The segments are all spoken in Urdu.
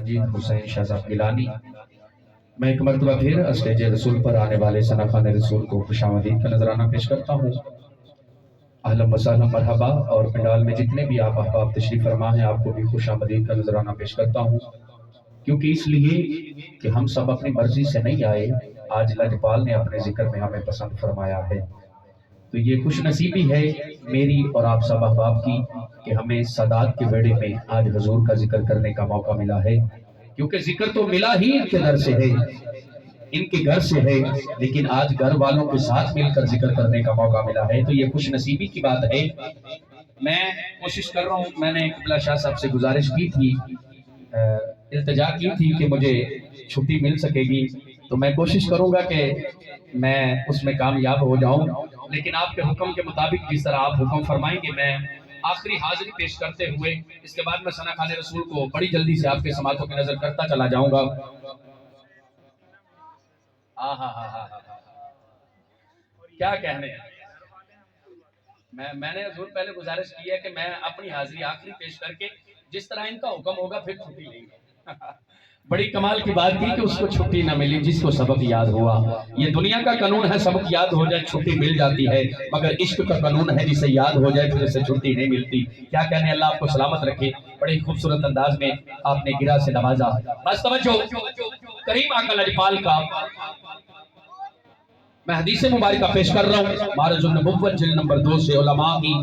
مجید حسین شہزاد گیلانی۔ میں ایک مرتبہ پھر اسٹیج رسول پر آنے والے ثنا خان رسول کو خوش آمدید کا نذرانہ پیش کرتا ہوں۔ اہلا وسہلا مرحبا، اور پنڈال میں جتنے بھی آپ احباب تشریف فرما ہیں آپ کو بھی خوش آمدید کا نذرانہ پیش کرتا ہوں، کیونکہ اس لیے کہ ہم سب اپنی مرضی سے نہیں آئے، آج لجپال نے اپنے ذکر میں ہمیں پسند فرمایا ہے۔ تو یہ خوش نصیبی ہے میری اور آپ سب احباب کی کہ ہمیں سادات کے بیڑے میں آج حضور کا ذکر کرنے کا موقع ملا ہے، کیونکہ ذکر تو ملا ہی ان کے گھر سے ہے، ان کے گھر سے ہے، لیکن آج گھر والوں کے ساتھ مل کر ذکر کرنے کا موقع ملا ہے، تو یہ خوش نصیبی کی بات ہے۔ میں کوشش کر رہا ہوں، میں نے قبلہ شاہ صاحب سے گزارش کی تھی، التجا کی تھی کہ مجھے چھٹی مل سکے گی، تو میں کوشش کروں گا کہ میں اس میں کامیاب ہو جاؤں، لیکن آپ کے حکم کے مطابق جس طرح آپ حکم فرمائیں گے میں آخری حاضری پیش کرتے ہوئے اس کے بعد میں ثنا خان رسول کو بڑی جلدی سے آپ کے سماعتوں کی نظر کرتا چلا جاؤں گا۔ کیا کہنے میں نے حضور پہلے گزارش کی ہے کہ میں اپنی حاضری آخری پیش کر کے جس طرح ان کا حکم ہوگا پھر چھٹی لیں گے۔ بڑی کمال کی بات کی کہ اس کو چھٹی نہ ملی جس کو سبق یاد ہوا۔ یہ دنیا کا قانون ہے، سبق یاد ہو جائے چھٹی مل جاتی ہے، مگر عشق کا قانون ہے جسے یاد ہو جائے پھر اسے چھٹی نہیں ملتی۔ کیا کہنے، اللہ آپ کو سلامت رکھے، بڑی خوبصورت انداز میں آپ نے گرہ سے نوازا۔ بس توجہ، کریم آقا لجپال کا میں حدیث مبارکہ پیش کر رہا ہوں، معرض النبوت جلد نمبر 2 سے علماء کی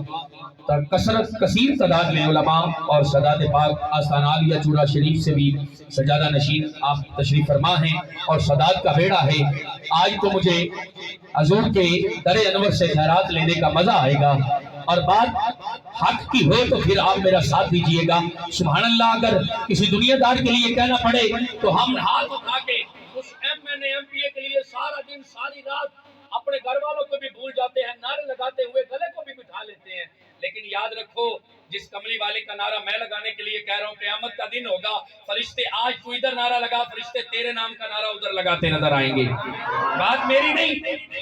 کثیر تعداد میں علماء اور سادات پاک آستان عالیہ چورا شریف سے بھی سجادہ نشین آپ تشریف فرما ہیں، اور سادات کا بیڑا ہے۔ آج تو مجھے حضور کے در انور سے خیرات لینے کا مزہ آئے گا، اور بات حق کی ہو تو پھر آپ میرا ساتھ دیجئے گا۔ سبحان اللہ، اگر کسی دنیا دار کے لیے کہنا پڑے تو ہم ہاتھ اٹھا کے اس ایم پی اے کے لیے سارا دن ساری رات اپنے گھر والوں کو بھی بھول جاتے ہیں، نعرے لگاتے ہوئے گلے کو بھی بٹھا لیتے ہیں، لیکن یاد رکھو جس کملی والے کا نعرہ میں لگانے کے لیے کہہ رہا ہوں، قیامت کا دن ہوگا، فرشتے آج تو ادھر نعرہ لگا، فرشتے تیرے نام کا نعرہ ادھر لگاتے نظر آئیں گے۔ بات میری نہیں،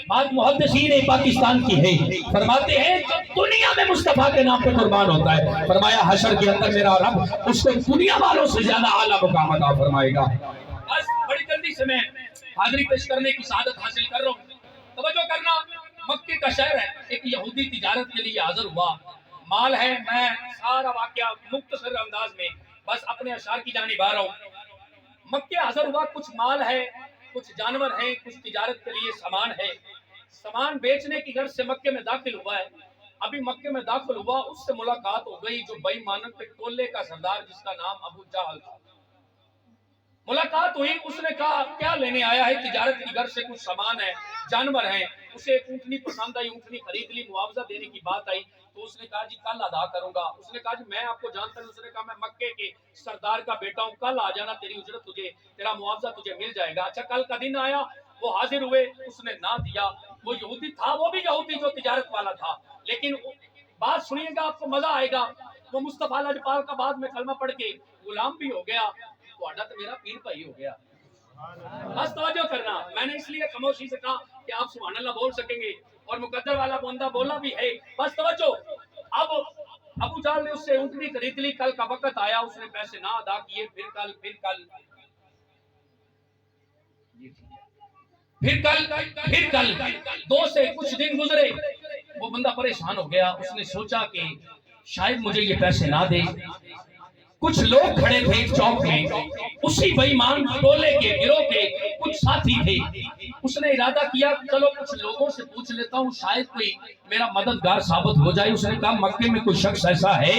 بات محدثین پاکستان کی ہے، فرماتے ہیں دنیا میں مصطفیٰ کے نام پہ قربان ہوتا ہے، فرمایا حشر کے اندر میرا رب اس کو دنیا والوں سے زیادہ اعلیٰ مقام عطا فرمائے گا۔ بس بڑی جلدی سے میں حاضری پیش کرنے کی سعادت حاصل کر رہا ہوں۔ توجہ کرنا، مکے کا شہر ہے، ایک یہودی تجارت کے لیے حاضر ہوا، مال ہے، میں سارا واقعہ مختصر انداز میں بس اپنے اشعار کی جانب آ رہا ہوں۔ مکے حاضر ہوا، کچھ مال ہے، کچھ جانور ہیں، کچھ تجارت کے لیے سامان ہے، سامان بیچنے کی غرض سے مکے میں داخل ہوا ہے۔ ابھی مکے میں داخل ہوا، اس سے ملاقات ہو گئی جو بے ایمانوں کے ٹولے کا سردار جس کا نام ابو جہل تھا۔ ملاقات ہوئی، اس نے کہا کیا لینے آیا ہے؟ تجارت کی غرض سے کچھ سامان ہے، جانور ہیں۔ اسے ایک اونٹنی پسند آئی، اونٹنی خرید لی، معاوضہ دینے کی بات آئی تو اس نے کہا جی کل ادا کروں گا۔ اس نے کہا جی میں آپ کو جانتا ہوں، اس نے کہا میں مکے کے سردار کا بیٹا ہوں، کل آ جانا، تیری اجرت تجھے، تیرا معاوضہ تجھے مل جائے گا۔ اچھا کل کا دن آیا، وہ حاضر ہوئے، اس نے نہ دیا۔ وہ یہودی تھا، وہ بھی یہودی جو تجارت والا تھا، لیکن بات سنیے گا آپ کو مزہ آئے گا، وہ مصطفیٰ لجپال کا بعد میں کلمہ پڑھ کے غلام بھی ہو گیا، تو اڈا تو میرا پیر بھائی ہو گیا۔ بس توجہ کرنا، میں نے اس لیے خاموشی سے کہا کہ آپ سبحان اللہ بول سکیں گے، اور مقدر والا بندہ بولا بھی ہے۔ بس توجہ، اب ابو جہل نے اس سے اونٹنی خرید لی، کل کا وقت آیا، اس نے پیسے نہ ادا کیے، پھر کل 2 سے کچھ دن گزرے، وہ بندہ پریشان ہو گیا، اس نے سوچا کہ شاید مجھے یہ پیسے نہ دے۔ کچھ لوگ کھڑے تھے چوک میں، اسی بے ایمان ٹولے کے گروہ کے کچھ ساتھی تھے، اس نے ارادہ کیا چلو کچھ لوگوں سے پوچھ لیتا ہوں، شاید کوئی میرا مددگار ثابت ہو جائے۔ اس نے کہا مکے میں کوئی شخص ایسا ہے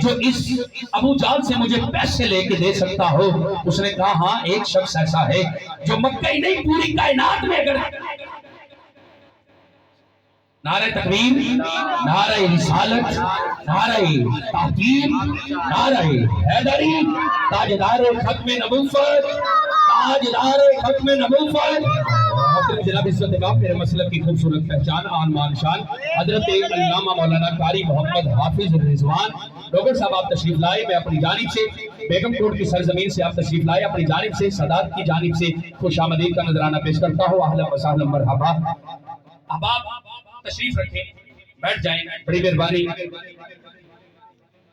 جو اس ابو جہل سے مجھے پیسے لے کے دے سکتا ہو؟ اس نے کہا ہاں ایک شخص ایسا ہے جو مکہ ہی نہیں پوری کائنات میں اگر نعرہ تکبیر، نعرہ رسالت، نعرہ تحقیق، نعرہ حیدری، تاجدار ختم نبوت، تاجدار ختم نبوت، محترم جناب عزت امام میرے مسلک کی خوبصورت پہچان، آن مان شان حضرت علامہ مولانا قاری محمد حافظ رضوان ڈوگر صاحب آپ تشریف لائے۔ میں اپنی جانب سے بیگم کوٹ کی سرزمین سے آپ تشریف لائے، اپنی جانب سے سادات کی جانب سے خوش آمدید کا نذرانہ پیش کرتا ہوں۔ اہلا وسہلا مرحبا۔ احباب تشریف رکھیں، بیٹھ جائیں، بڑی مہربانی۔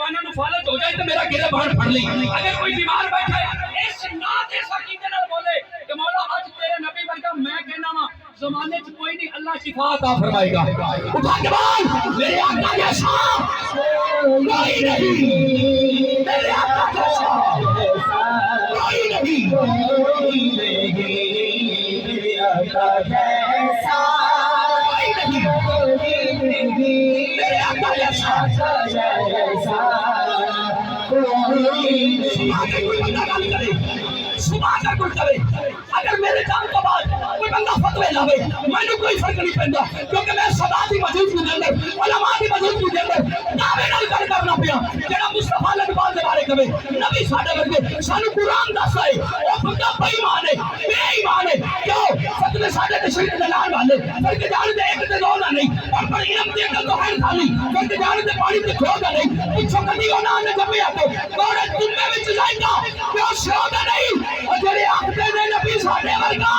زبانوں نو فالج ہو جائے تو میرا گربان پھڑ لی اگر کوئی بیمار بیٹھا ہے اس نات اس عقیدے نال بولے کہ مولا اج تیرے نبی ورگا میں کہنا وا زمانے چ کوئی نہیں اللہ شفا عطا فرمائے گا اٹھا کے بول میرے آقا جیسا کوئی نہیں میرے آقا جیسا کوئی نہیں میرے آقا جیسا میرے آقا جیسا صبح اگر کوئی کرے اگر میرے جان تو بعد کوئی بندہ فتوے لاوے میں نے کوئی فرق نہیں پہنتا کیونکہ میں صدا دی موجود کے اندر علماء دی موجود کے اندر دعوے نال کر کرنا پیا جڑا مصطفی لبال دے بارے کہے نبی ساڈے ورگے سانو قرآن دس ہے او بندہ بے ایمان ہے کیوں فتوے ساڈے تے شرک دے لان والے فرق جان دے ایک تے دو نہ نہیں اور پر علم دے تو ہے خالی فرق جان دے پانی تے کھو دا نہیں پچھو کدی ہونا نے جبے آ کے گوڑے تمے وچ جائے گا کیوں شودا نہیں جڑے آخدے نے نبی ساڈے ورگا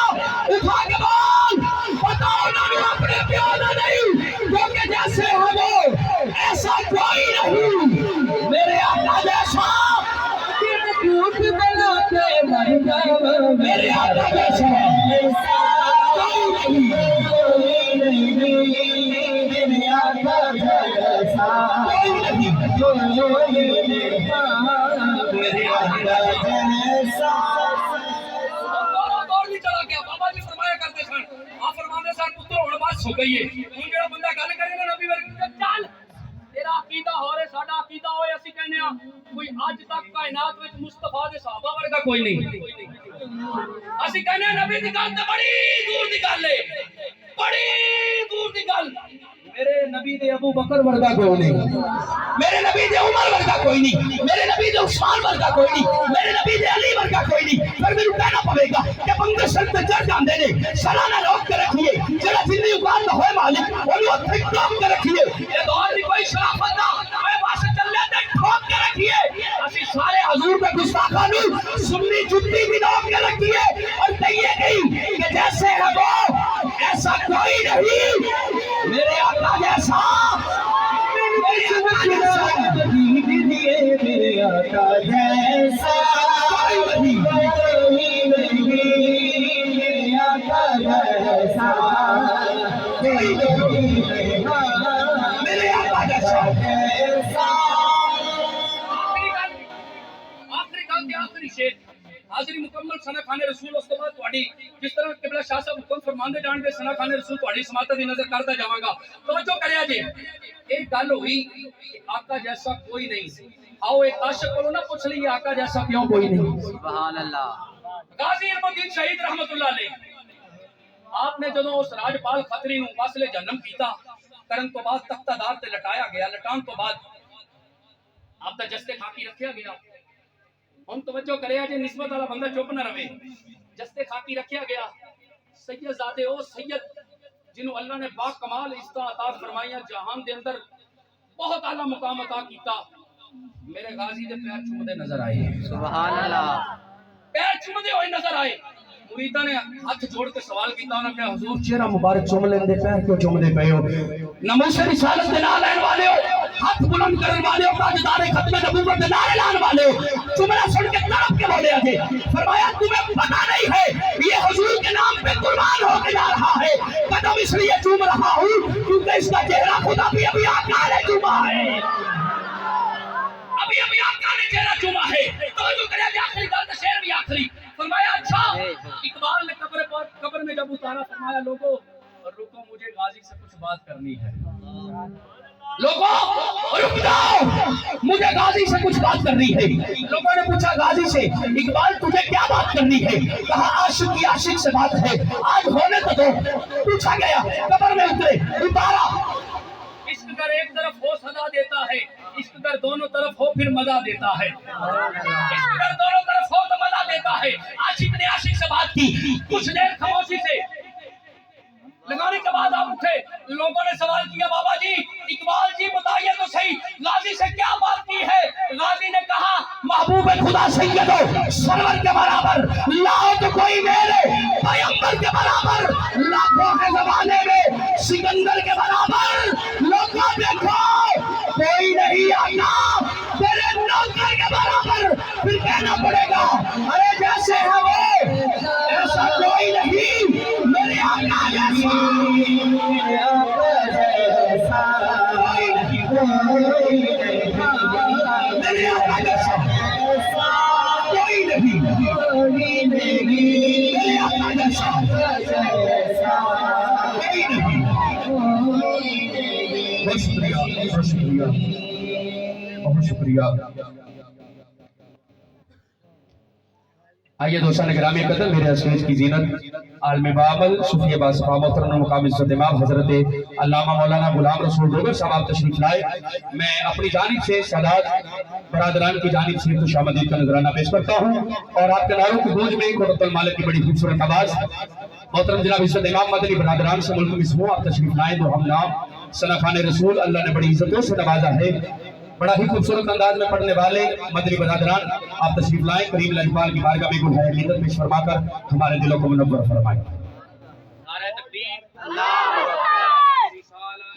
اٹھا کے بول بتاؤ نہ اپنے پیو دا نہیں کیونکہ جیسے ہم ایسا کوئی نہیں میرے آقا جیسا جھوٹ بنا کے مر جاؤ میرے آقا جیسا کوئی نہیں میرے آقا جیسا کوئی نہیں میرے آقا جیسا ہو گئی ہے ہن جڑا بندہ گل کرے نا نبی ورگے چل تیرا عقیدہ ہو رہے ساڈا عقیدہ ہوئے اسی کہنے ہاں کوئی اج تک کائنات وچ مصطفی دے صحابہ ورگا کوئی نہیں اسی کہنے ہاں نبی دی گل تے بڑی دور دی گل ہے بڑی دور دی گل میرے نبی دے ابو بکر ورگا کوئی نہیں میرے نبی دے عمر ورگا کوئی نہیں میرے نبی دے عثمان ورگا کوئی نہیں میرے نبی دے علی ورگا کوئی نہیں پر میرے کہنا پوے گا کہ بندے سر تے چڑھ جاندے نے سالانہ روک کے رکھیے جڑا جنی اوقات نہ ہوئے مالک اونوں اوتھے ٹھوک کے رکھیے یہ دور دی کوئی شرافت نہ اے بس چلے تے ٹھوک کے رکھیے اسی سارے حضور دے گستاخاں نوں سنی جُتی بھی روک کے رکھیے اور کہیے نہیں کہ جیسے ہے وہ ایسا کوئی نہیں میرے آقا جیسا میرے آقا جیسا میرے آقا جیسا کوئی نہیں میرے آقا جیسا کوئی نہیں میرے آقا جیسا آخری گل تے آخری شیر حاضری مکمل سنا خانے رسول اس کے بعد تواڈی جس طرح قبلہ شاہ صاحب حکم فرماندے جان دے سنا خانے رسول تواڈی سماعت دی نظر کردا جاواں گا توجہ کریا جی ایک گل ہوئی کہ آقا جیسا کوئی نہیں آؤ ایک عاشق کو نہ پوچھ لئیے آقا جیسا کیوں کوئی نہیں سبحان اللہ غازی علم الدین شہید رحمت اللہ علیہ آپ نے جدوں اس راجپال خطری نوں واصل جنم کیتا کرن تو بعد تختہ دار تے لٹایا گیا لٹان تو بعد آپ دا جستے خاکی رکھیا گیا ہم توجہ کریا جے نسبت والا بندہ چپ نہ رہے جستے خاکی رکھیا گیا سید زادے او سید جنہوں اللہ نے با کمال عزت عطا فرمائیاں جہان دے اندر بہت اعلی مقام عطا کیتا میرے غازی دے پیر چومدے نظر آئے سبحان اللہ پیر چومدے ہوئے نظر آئے مریداں نے ہاتھ جوڑ کے سوال کیتا انہاں نے حضور چہرہ مبارک چوم لیندے پیر کیوں چومدے پئے ہو ناموس رسالت دے نال لین والے ہو ہاتھ بلند کرن والے ہو تاجدار ختم نبوت دے نعرے لان والے ہو چومنا سن کے طرف کے بولے تھے فرمایا تمہیں پتہ نہیں ہے یہ حضور کے نام پہ قربان ہو کے جا رہا ہے قدم اس لیے چوم رہا ہوں کیونکہ اس کا چہرہ خدا بھی ابھی آقا نے چوما ہے ابھی آقا نے چہرہ چوما ہے توجہ کریا کہ آخری گل تے شعر بھی آخری فرمایا اچھا اقبال نے قبر میں جب اتارا فرمایا لوگوں رکو مجھے غازی سے کچھ بات کرنی ہے لوگوں رک جاؤ مجھے غازی سے کچھ بات کرنی ہے لوگوں نے پوچھا غازی سے اقبال تجھے کیا بات کرنی ہے کہا عاشق کی عاشق سے بات ہے آج ہونے تو دو پوچھا گیا قبر میں اترے اتارا عشق گر ایک طرف ہو سزا دیتا ہے عشق گر دونوں طرف ہو پھر مزہ دیتا ہے عشق گر دونوں طرف ہو تو مزہ دیتا ہے عاشق نے عاشق سے بات کی کچھ دیر خاموشی سے لگانے کے بعد آپ اٹھے لوگوں نے سوال کیا بابا جی اقبال جی بتائیے تو صحیح غازی سے کیا بات کی ہے غازی نے کہا محبوب خدا سیدو سرور کے برابر لاؤ تو کوئی میرے پیغمبر کے برابر لاکھوں کے زمانے میں سکندر کے برابر لوگوں دیکھو کوئی نہیں آنا نہیں میرے آقا جیسا میرے آقا جیسا کوئی نہیں میرے آقا جیسا کوئی نہیں بہت شکریہ بہت شکریہ بہت شکریہ آئیے دوستان گرامی قدر میرے اسٹیج کی زینت عالم بابل صوفی باصفا محترم مقام عزت امام حضرت علامہ مولانا غلام رسول ڈوگر صاحب آپ تشریف لائے میں اپنی جانب سے سادات برادران کی جانب سے خوش آمدید کا نذرانہ پیش کرتا ہوں اور آپ کے نعروں کی گونج میں قرۃ المالک کی بڑی خوبصورت آواز محترم جناب عزت امام مدنی برادران سے ملک مسموع آپ تشریف لائیں دو ہم نام سلفان رسول اللہ نے بڑی عزتوں سے نوازا ہے بڑا ہی خوبصورت انداز میں پڑھنے والے مدنی برادران آپ تشریف لائیں کریم لاجپال کی بارگاہ میں گل ہے عقیدت پیش فرما کر ہمارے دلوں کو منور فرمائیں نعرہ تکبیر اللہ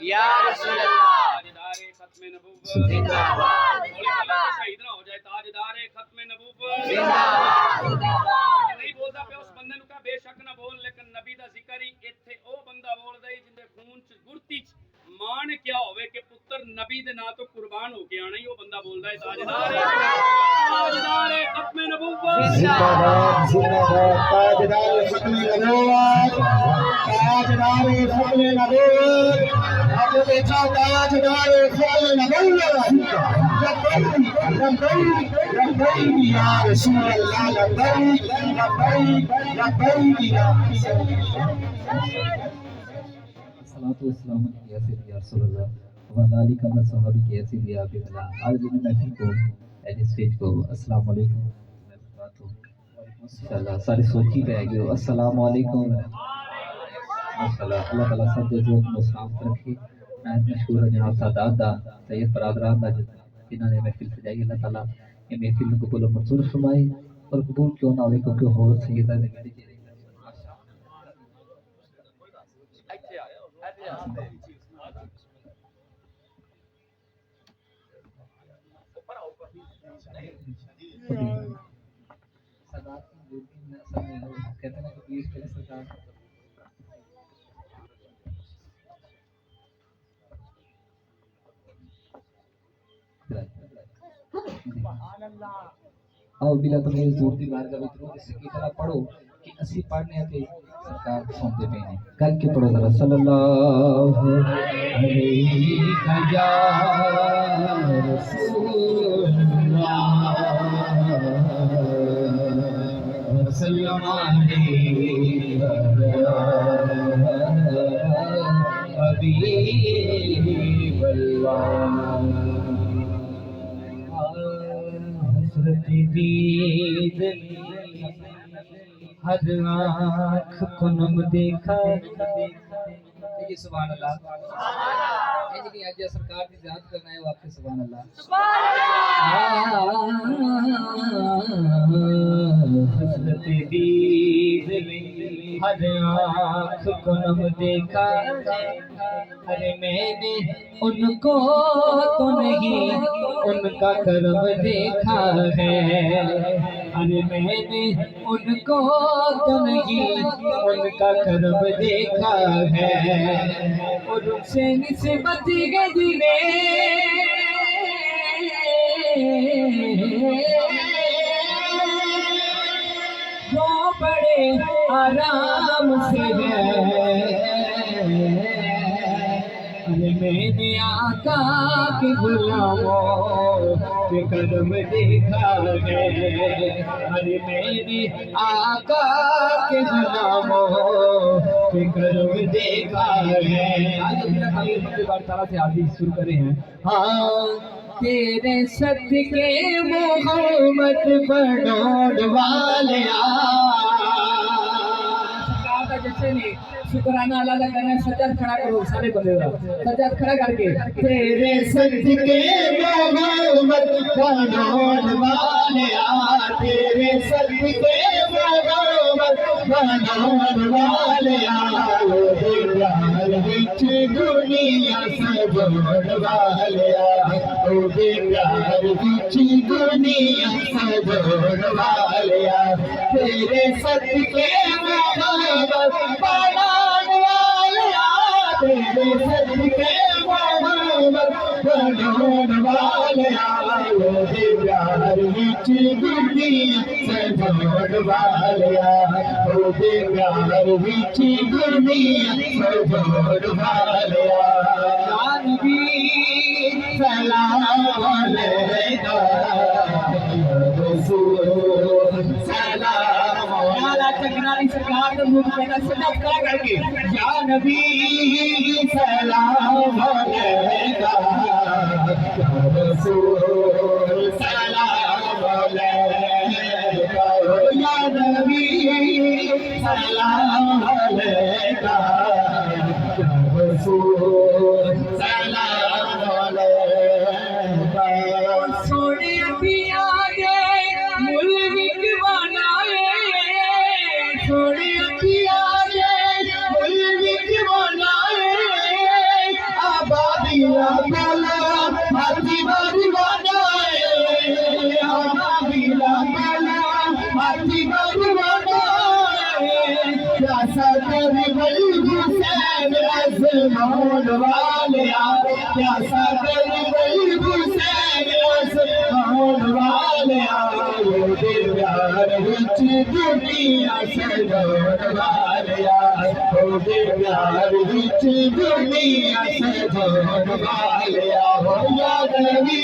یا رسول اللہ تاجدار ختم نبوت زندہ باد شہید نہ ہو جائے تاجدار ختم نبوت زندہ باد نہیں بولدا پہ اس بندے نو کہ بے شک نہ بول لیکن نبی دا ذکر ہی ایتھے او بندہ بولدا ہے جندے خون چ گرتی چ مان کیا ہوئے کہ پتر نبی دے نا تو قربان ہو کے آنا ہی وہ بندہ بولدا ہے تاجدار ختم نبوت زندہ باد تاجدار ختم نبوت تاجدار ختم نبوت اب بیٹا تاجدار ختم نبوت لبیک یا رسول اللہ لبیک لبیک لبیک یا الصلاۃ والسلام علیک یا سیدی یا رسول اللہ وعلی آلہ و صحابہ کی ایسی دی آپ بلا آج دن محفل کو ایڈ اسٹیج کو السلام علیکم ماشاءاللہ سارے سوچی پہ گئے السلام علیکم ماشاءاللہ اللہ تعالیٰ سب دے جو مسلامت رکھے میں مشہور جناب سادات دا سید برادران دا جنہوں نے محفل سجائی اللہ تعالیٰ یہ محفل کو قبول و منظور فرمائے اور قبول کیوں نہ ہوئے کیونکہ ہو سیدہ نے میری جیرے کہتے ہیں کہ پیش کرے سرکار آؤ بلا تمہیں زور دی بارگاہ میں اترو اس کی طرح پڑھو کہ اسی پڑھنے ہیں کہ سرکار سنتے پہ ہیں کر کے پڑھو ذرا صلی اللہ علیہ یا رسول اللہ وسلم علیہ حبیب اللہ حسرت دید ہر آنکھ کو نم دیکھا یہ سبحان اللہ جی آج سرکار کی ذات کرنا ہے وہ آپ کے سبحان اللہ حسرت دید ہر آنکھ کو نم دیکھا ارے میں نے ان کو تو نہیں ان کا کرم دیکھا ہے ارے میں نے ان کو تو نہیں ان کا کرم دیکھا ہے اور ان سے نسبت گزرے وہ بڑے آرام سے ہے ارے میں نے آقا کے غلاموں کے قدم دیکھا ہے ارے میں نے آقا کے غلاموں کے قدم دیکھا ہے آج بار تعالیٰ سے حدیث شروع کرے ہیں ہاں تیرے صدقے محمد بڑھوڑ والے جیسے نہیں شکرانہ اللہ کا کرنا ہے سجاد کھڑا کرو سارے بندے دا سجاد کھڑا کر کے تیرے صدقے محمد بڑھوڑ والے تیرے صدقے محمد بنان والیا پیار وچ دنیا سجاون والیا پیار وچ دنیا سجاون والیا تیرے صدقے محبت بنان والیا تیرے صدقے محبت بنان والیا پیار وچ دنیا سجاون والیا پیار وچ دنیا سجاون والیا یا نبی سلام علیکہ یا رسول سلام علیکہ چکناری سرکار نے منہ میں سجدہ کر کے یا نبی سلام علیکہ یا رسول سلام علیکہ یا نبی سلام علیکہ یا رسول سلام علیکہ سونے پیا گے ملک بنائے سونے پیا گے ملک بنائے آبادی پہلا ہاتھی باری بنائے آبادی پہلا ہاتھی باری بنائے پیاسا کر بلی حسین آسمان والیا پیاسا کر بلی حسین آسمان والیا پیار وچ دنیا سجاون والیا پیار وچ دنیا سجاون والیا یا نبی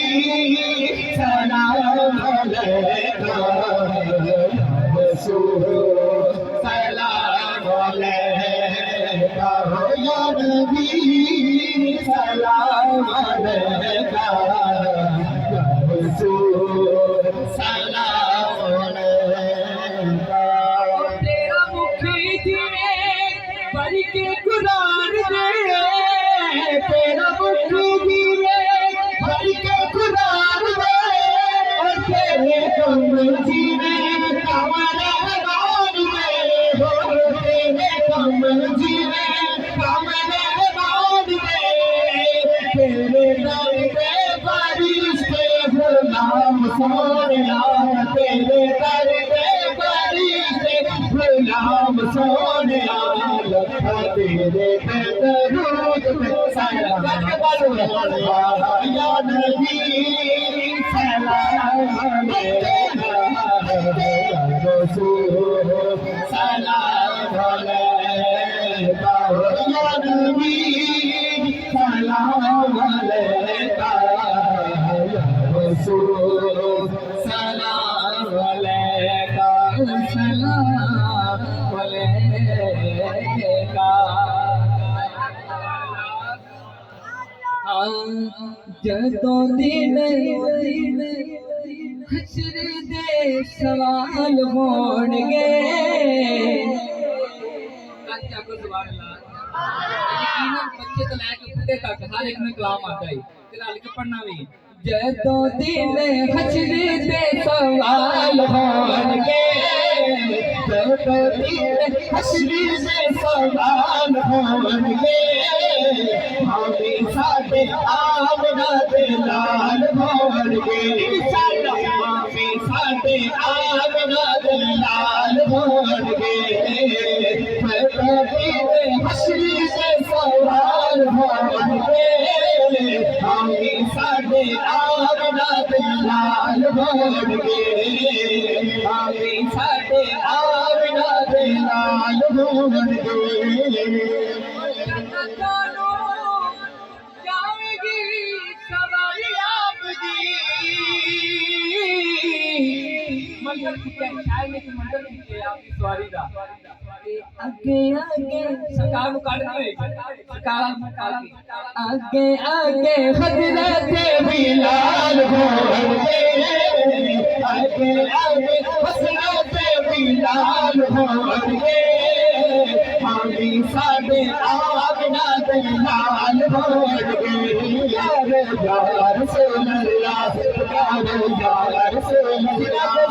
سلام علیکہ یا رسول سلام علیکہ یا نبی سلام علیکہ یا رسول سلام علیکہ تیرا مکھی جیوے پڑھ کے قرآن دے تیرا مکھی جیوے پڑھ کے قرآن دے اور تیرے کم جیوے کمر رحمان دے تیرے کم جیوے کمر رحمان دے تیرے در پہ فرشتے غلام سونیا تیرے در پہ فرشتے غلام سونیا لکھا تیرے پہ درود پہ سلام یا نبی سلام علیکہ یا رسول سلام علیکہ یا نبی سلام علیکہ یا رسول سلام علیکہ سلام علیکہ جدوں دن حشر دے سوال ہون گے بچے تو لے کے بوڑھے تک ہر ایک میں کلام آتا ہے لکھ کے پڑھنا بھی جدوں دن حشر دے سوال ہون گے جدوں دن حشر دے سوال ہون گے ہمیں ساڈے آمنہ دے لال ہون گے ہمیں ساڈے آمنہ دے لال ہون گے حشر دے سوال ہون گے ہمیں ساڈے آمنہ دے لال ہون گے ہمیں ساڈے آمنہ دے لال ہون گے اگے آگے سرکار کو کاٹ دے آگے آگے حضرت بلال ہون گے آگے آگے حضرت بلال ہون گے ہمیں ساڈے آمنہ دے لال ہون گے یا رسول اللہ یا رسول اللہ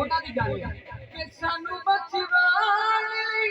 ਉਹਨਾਂ ਦੀ ਗੱਲ ਕਿ ਸਾਨੂੰ ਬਖਸ਼ਵਾਨ ਲਈ